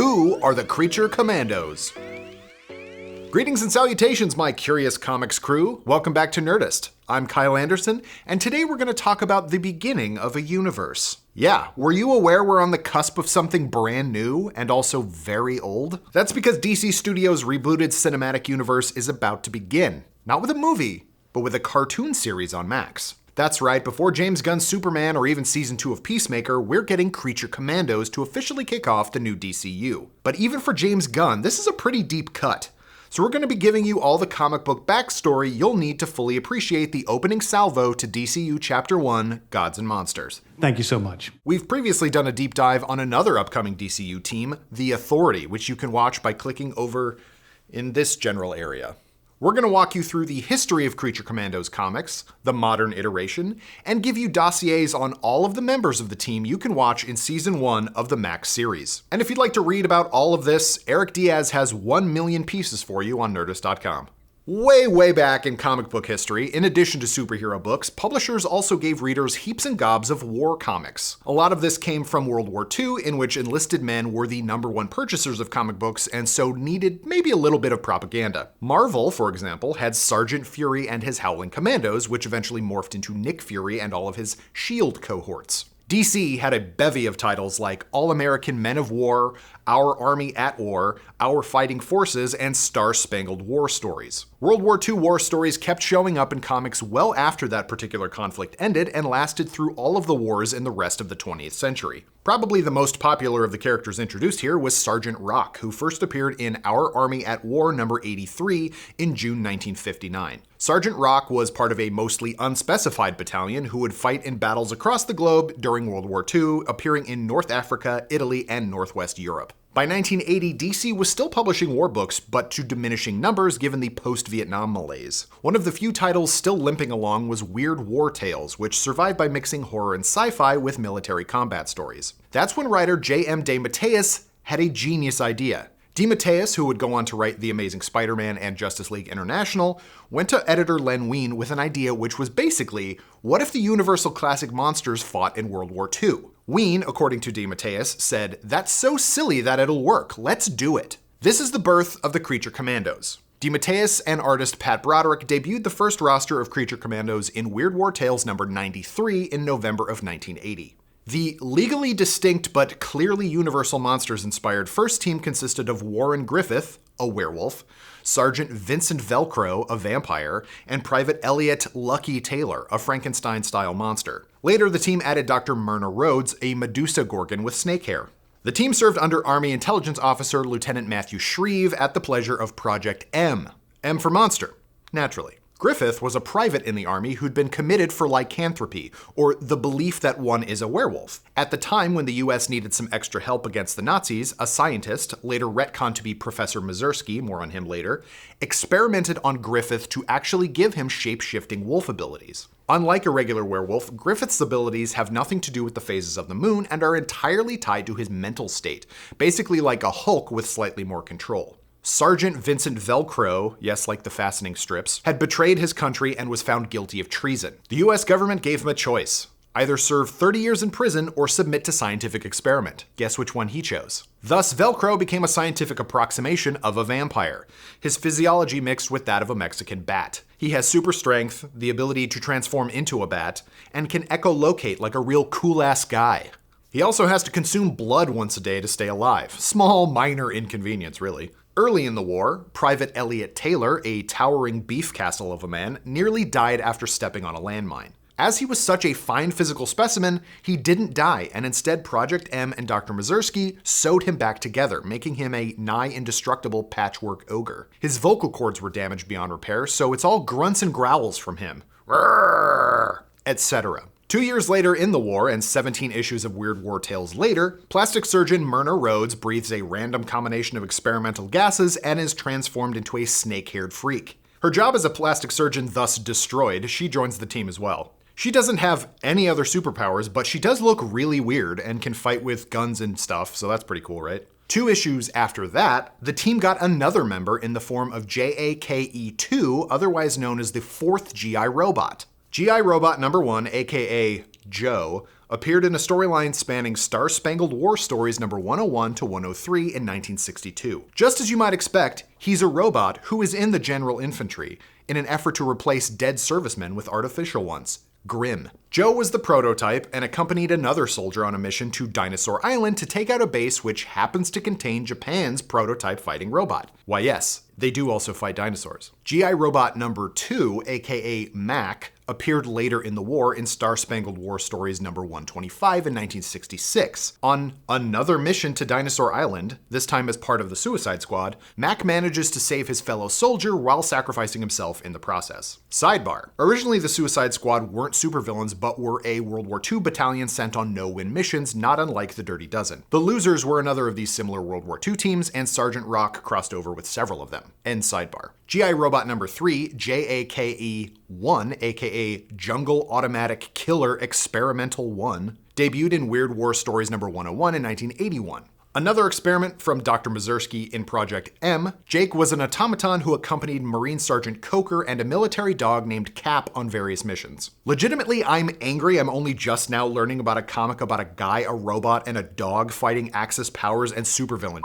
Who are the Creature Commandos? Greetings and salutations, my curious comics crew. Welcome back to Nerdist. I'm Kyle Anderson, and today we're going to talk about the beginning of a universe. Yeah, were you aware we're on the cusp of something brand new and also very old? That's because DC Studios' rebooted cinematic universe is about to begin. Not with a movie, but with a cartoon series on Max. That's right, before James Gunn's Superman or even Season 2 of Peacemaker, we're getting Creature Commandos to officially kick off the new DCU. But even for James Gunn, this is a pretty deep cut. So we're going to be giving you all the comic book backstory you'll need to fully appreciate the opening salvo to DCU Chapter 1, Gods and Monsters. Thank you so much. We've previously done a deep dive on another upcoming DCU team, The Authority, which you can watch by clicking over in this general area. We're going to walk you through the history of Creature Commandos comics, the modern iteration, and give you dossiers on all of the members of the team you can watch in Season 1 of the Max series. And if you'd like to read about all of this, Eric Diaz has 1 million pieces for you on Nerdist.com. Way back in comic book history, in addition to superhero books, publishers also gave readers heaps and gobs of war comics. A lot of this came from World War II, in which enlisted men were the #1 purchasers of comic books and so needed maybe a little bit of propaganda. Marvel, for example, had Sergeant Fury and his Howling Commandos, which eventually morphed into Nick Fury and all of his S.H.I.E.L.D. cohorts. DC had a bevy of titles like All-American Men of War, Our Army at War, Our Fighting Forces, and Star-Spangled War Stories. World War II war stories kept showing up in comics well after that particular conflict ended and lasted through all of the wars in the rest of the 20th century. Probably the most popular of the characters introduced here was Sergeant Rock, who first appeared in Our Army at War number 83 in June 1959. Sergeant Rock was part of a mostly unspecified battalion who would fight in battles across the globe during World War II, appearing in North Africa, Italy, and Northwest Europe. By 1980, DC was still publishing war books, but to diminishing numbers given the post-Vietnam malaise. One of the few titles still limping along was Weird War Tales, which survived by mixing horror and sci-fi with military combat stories. That's when writer J.M. DeMatteis had a genius idea. DeMatteis, who would go on to write The Amazing Spider-Man and Justice League International, went to editor Len Wein with an idea which was basically, what if the Universal Classic monsters fought in World War II? Wein, according to DeMatteis, said, "That's so silly that it'll work, let's do it." This is the birth of the Creature Commandos. DeMatteis and artist Pat Broderick debuted the first roster of Creature Commandos in Weird War Tales number 93 in November of 1980. The legally distinct but clearly Universal Monsters-inspired first team consisted of Warren Griffith, a werewolf, Sergeant Vincent Velcro, a vampire, and Private Elliot Lucky Taylor, a Frankenstein-style monster. Later, the team added Dr. Myrna Rhodes, a Medusa Gorgon with snake hair. The team served under Army Intelligence Officer Lieutenant Matthew Shreve at the pleasure of Project M. M for monster, naturally. Griffith was a private in the Army who'd been committed for lycanthropy, or the belief that one is a werewolf. At the time when the US needed some extra help against the Nazis, a scientist, later retconned to be Professor Mazursky, more on him later, experimented on Griffith to actually give him shape-shifting wolf abilities. Unlike a regular werewolf, Griffith's abilities have nothing to do with the phases of the moon and are entirely tied to his mental state, basically like a Hulk with slightly more control. Sergeant Vincent Velcro, yes, like the fastening strips, had betrayed his country and was found guilty of treason. The US government gave him a choice. Either serve 30 years in prison or submit to scientific experiment. Guess which one he chose? Thus, Velcro became a scientific approximation of a vampire, his physiology mixed with that of a Mexican bat. He has super strength, the ability to transform into a bat, and can echolocate like a real cool-ass guy. He also has to consume blood once a day to stay alive. Small, minor inconvenience, really. Early in the war, Private Elliot Taylor, a towering beef castle of a man, nearly died after stepping on a landmine. As he was such a fine physical specimen, he didn't die, and instead Project M and Dr. Mazursky sewed him back together, making him a nigh-indestructible patchwork ogre. His vocal cords were damaged beyond repair, so it's all grunts and growls from him. Rrrr, etc. 2 years later in the war, and 17 issues of Weird War Tales later, plastic surgeon Myrna Rhodes breathes a random combination of experimental gases and is transformed into a snake-haired freak. Her job as a plastic surgeon thus destroyed, she joins the team as well. She doesn't have any other superpowers, but she does look really weird and can fight with guns and stuff, so that's pretty cool, right? 2 issues after that, the team got another member in the form of JAKE-2, otherwise known as the 4th GI Robot. GI Robot number 1, aka Joe, appeared in a storyline spanning Star-Spangled War stories number 101 to 103 in 1962. Just as you might expect, he's a robot who is in the General Infantry in an effort to replace dead servicemen with artificial ones. Grim. Joe was the prototype and accompanied another soldier on a mission to Dinosaur Island to take out a base which happens to contain Japan's prototype fighting robot. Why yes, they do also fight dinosaurs. GI Robot number 2, aka Mac, appeared later in the war in Star-Spangled War Stories number 125 in 1966. On another mission to Dinosaur Island, this time as part of the Suicide Squad, Mac manages to save his fellow soldier while sacrificing himself in the process. Sidebar. Originally the Suicide Squad weren't supervillains but were a World War II battalion sent on no-win missions, not unlike the Dirty Dozen. The Losers were another of these similar World War II teams, and Sergeant Rock crossed over with several of them. End sidebar. GI Robot number 3, JAKE-1, aka Jungle Automatic Killer Experimental 1, debuted in Weird War Stories number 101 in 1981. Another experiment from Dr. Mazursky in Project M, Jake was an automaton who accompanied Marine Sergeant Coker and a military dog named Cap on various missions. Legitimately, I'm angry I'm only just now learning about a comic about a guy, a robot, and a dog fighting Axis powers and supervillain.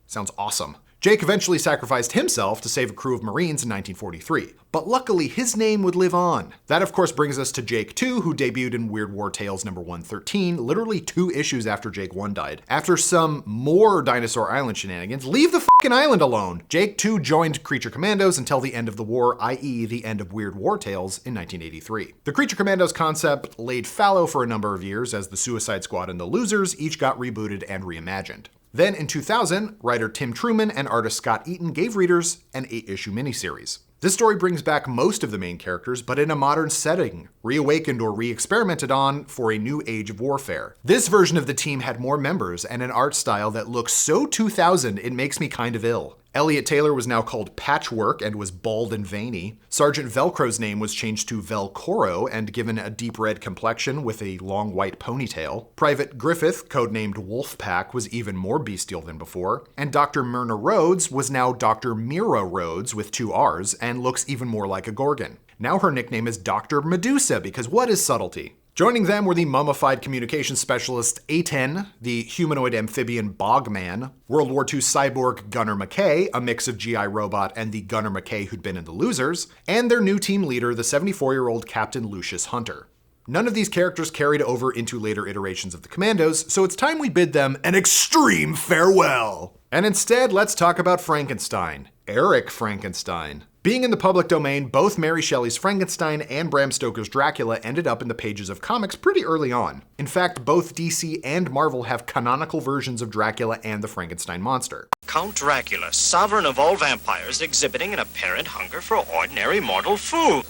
Sounds awesome. Jake eventually sacrificed himself to save a crew of Marines in 1943, but luckily his name would live on. That of course brings us to Jake 2, who debuted in Weird War Tales number 113, literally 2 issues after Jake 1 died. After some more Dinosaur Island shenanigans, leave the fucking island alone! Jake 2 joined Creature Commandos until the end of the war, i.e. the end of Weird War Tales in 1983. The Creature Commandos concept laid fallow for a number of years as the Suicide Squad and the Losers each got rebooted and reimagined. Then in 2000, writer Tim Truman and artist Scott Eaton gave readers an 8-issue miniseries. This story brings back most of the main characters, but in a modern setting, reawakened or re-experimented on for a new age of warfare. This version of the team had more members and an art style that looks so 2000 it makes me kind of ill. Elliot Taylor was now called Patchwork and was bald and veiny. Sergeant Velcro's name was changed to Velcoro and given a deep red complexion with a long white ponytail. Private Griffith, codenamed Wolfpack, was even more bestial than before. And Dr. Myrna Rhodes was now Dr. Mira Rhodes with 2 R's and looks even more like a Gorgon. Now her nickname is Dr. Medusa because what is subtlety? Joining them were the mummified communications specialist A10, the humanoid amphibian Bogman, World War II cyborg Gunner McKay, a mix of GI Robot and the Gunner McKay who'd been in the Losers, and their new team leader, the 74-year-old Captain Lucius Hunter. None of these characters carried over into later iterations of the Commandos, so it's time we bid them an extreme farewell. And instead, let's talk about Frankenstein. Eric Frankenstein. Being in the public domain, both Mary Shelley's Frankenstein and Bram Stoker's Dracula ended up in the pages of comics pretty early on. In fact, both DC and Marvel have canonical versions of Dracula and the Frankenstein monster. Count Dracula, sovereign of all vampires, exhibiting an apparent hunger for ordinary mortal food.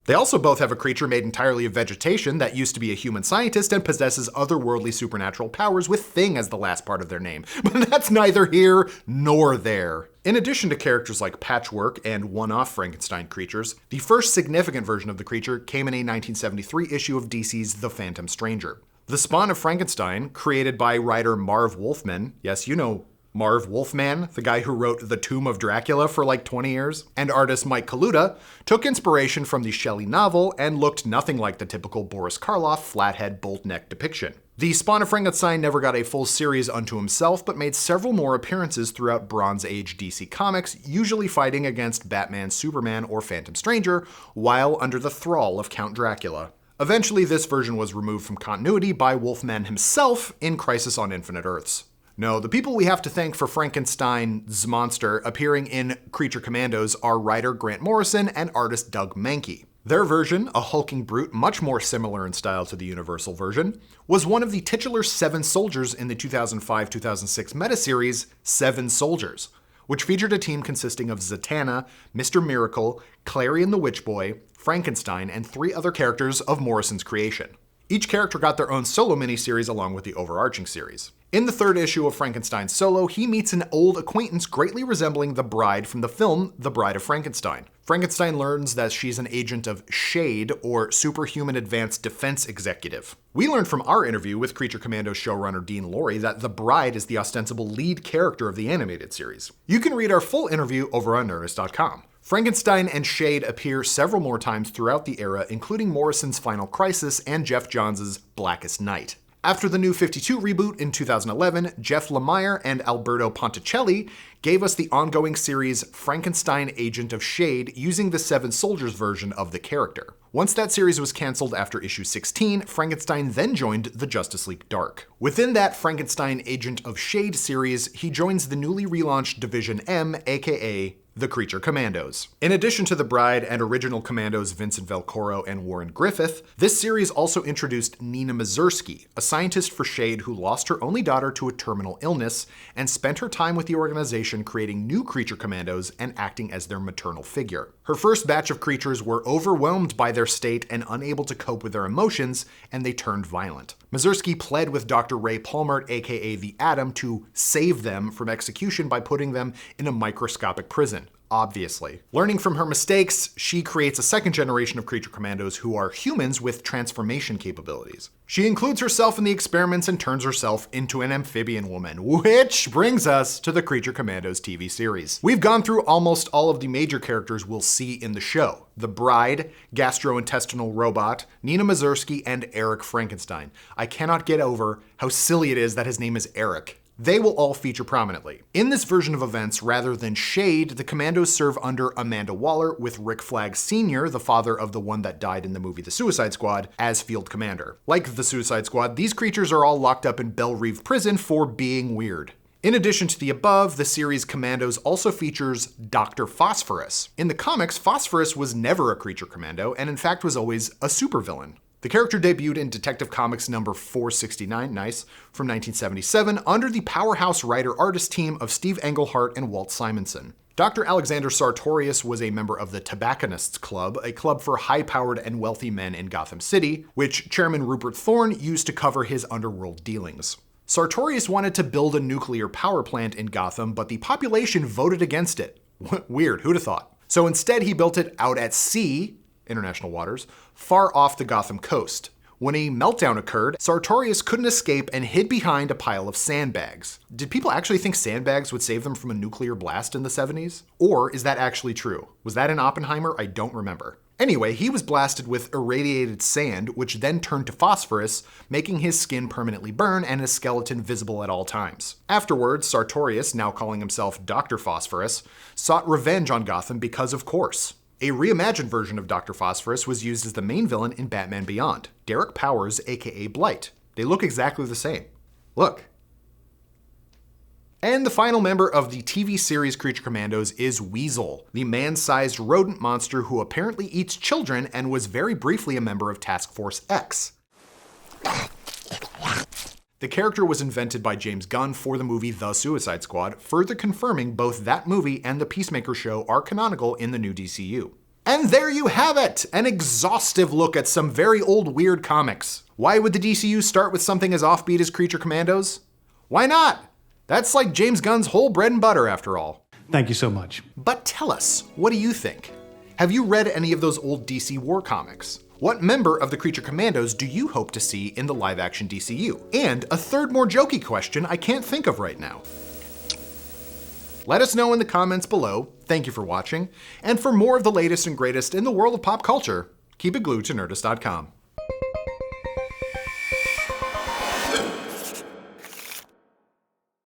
They also both have a creature made entirely of vegetation that used to be a human scientist and possesses otherworldly supernatural powers with Thing as the last part of their name. But that's neither here nor there. In addition to characters like Patchwork and one-off Frankenstein creatures, the first significant version of the creature came in a 1973 issue of DC's The Phantom Stranger. The spawn of Frankenstein, created by writer Marv Wolfman, yes, you know Marv Wolfman, the guy who wrote The Tomb of Dracula for like 20 years, and artist Mike Kaluta, took inspiration from the Shelley novel and looked nothing like the typical Boris Karloff flathead bolt-neck depiction. The spawn of Frankenstein never got a full series unto himself, but made several more appearances throughout Bronze Age DC Comics, usually fighting against Batman, Superman, or Phantom Stranger, while under the thrall of Count Dracula. Eventually, this version was removed from continuity by Wolfman himself in Crisis on Infinite Earths. No, the people we have to thank for Frankenstein's monster appearing in Creature Commandos are writer Grant Morrison and artist Doug Mankey. Their version, a hulking brute much more similar in style to the Universal version, was one of the titular 7 soldiers in the 2005-2006 meta-series 7 Soldiers, which featured a team consisting of Zatanna, Mr. Miracle, Clarion the Witch Boy, Frankenstein, and 3 other characters of Morrison's creation. Each character got their own solo miniseries along with the overarching series. In the 3rd issue of Frankenstein Solo, he meets an old acquaintance greatly resembling the bride from the film The Bride of Frankenstein. Frankenstein learns that she's an agent of SHADE, or Superhuman Advanced Defense Executive. We learned from our interview with Creature Commandos showrunner Dean Lorey that the bride is the ostensible lead character of the animated series. You can read our full interview over on Nerdist.com. Frankenstein and Shade appear several more times throughout the era, including Morrison's Final Crisis and Jeff Johns' Blackest Night. After the New 52 reboot in 2011, Jeff Lemire and Alberto Ponticelli gave us the ongoing series Frankenstein Agent of Shade using the Seven Soldiers version of the character. Once that series was cancelled after issue 16, Frankenstein then joined the Justice League Dark. Within that Frankenstein Agent of Shade series, he joins the newly relaunched Division M, aka the Creature Commandos. In addition to the Bride and original Commandos Vincent Velcoro and Warren Griffith, this series also introduced Nina Mazursky, a scientist for Shade who lost her only daughter to a terminal illness and spent her time with the organization creating new Creature Commandos and acting as their maternal figure. Her first batch of creatures were overwhelmed by their state and unable to cope with their emotions, and they turned violent. Mazursky pled with Dr. Ray Palmert, aka the Atom, to save them from execution by putting them in a microscopic prison. Obviously. Learning from her mistakes, she creates a second generation of Creature Commandos who are humans with transformation capabilities. She includes herself in the experiments and turns herself into an amphibian woman, which brings us to the Creature Commandos TV series. We've gone through almost all of the major characters we'll see in the show. The Bride, Gastrointestinal Robot, Nina Mazursky, and Eric Frankenstein. I cannot get over how silly it is that his name is Eric. They will all feature prominently. In this version of events, rather than Shade, the Commandos serve under Amanda Waller, with Rick Flag Sr., the father of the one that died in the movie The Suicide Squad, as field commander. Like the Suicide Squad, these creatures are all locked up in Belle Reve Prison for being weird. In addition to the above, the series Commandos also features Dr. Phosphorus. In the comics, Phosphorus was never a Creature Commando, and in fact was always a supervillain. The character debuted in Detective Comics number 469, nice, from 1977, under the powerhouse writer-artist team of Steve Englehart and Walt Simonson. Dr. Alexander Sartorius was a member of the Tobacconists Club, a club for high-powered and wealthy men in Gotham City, which Chairman Rupert Thorne used to cover his underworld dealings. Sartorius wanted to build a nuclear power plant in Gotham, but the population voted against it. Weird, who'd have thought? So instead he built it out at sea, international waters, far off the Gotham coast. When a meltdown occurred, Sartorius couldn't escape and hid behind a pile of sandbags. Did people actually think sandbags would save them from a nuclear blast in the 70s? Or is that actually true? Was that in Oppenheimer? I don't remember. Anyway, he was blasted with irradiated sand, which then turned to phosphorus, making his skin permanently burn and his skeleton visible at all times. Afterwards, Sartorius, now calling himself Dr. Phosphorus, sought revenge on Gotham because of course. A reimagined version of Dr. Phosphorus was used as the main villain in Batman Beyond, Derek Powers, aka Blight. They look exactly the same. Look. And the final member of the TV series Creature Commandos is Weasel, the man-sized rodent monster who apparently eats children and was very briefly a member of Task Force X. The character was invented by James Gunn for the movie The Suicide Squad, further confirming both that movie and the Peacemaker show are canonical in the new DCU. And there you have it! An exhaustive look at some very old weird comics. Why would the DCU start with something as offbeat as Creature Commandos? Why not? That's like James Gunn's whole bread and butter after all. Thank you so much. But tell us, what do you think? Have you read any of those old DC War comics? What member of the Creature Commandos do you hope to see in the live-action DCU? And a third more jokey question I can't think of right now. Let us know in the comments below. Thank you for watching. And for more of the latest and greatest in the world of pop culture, keep it glued to Nerdist.com.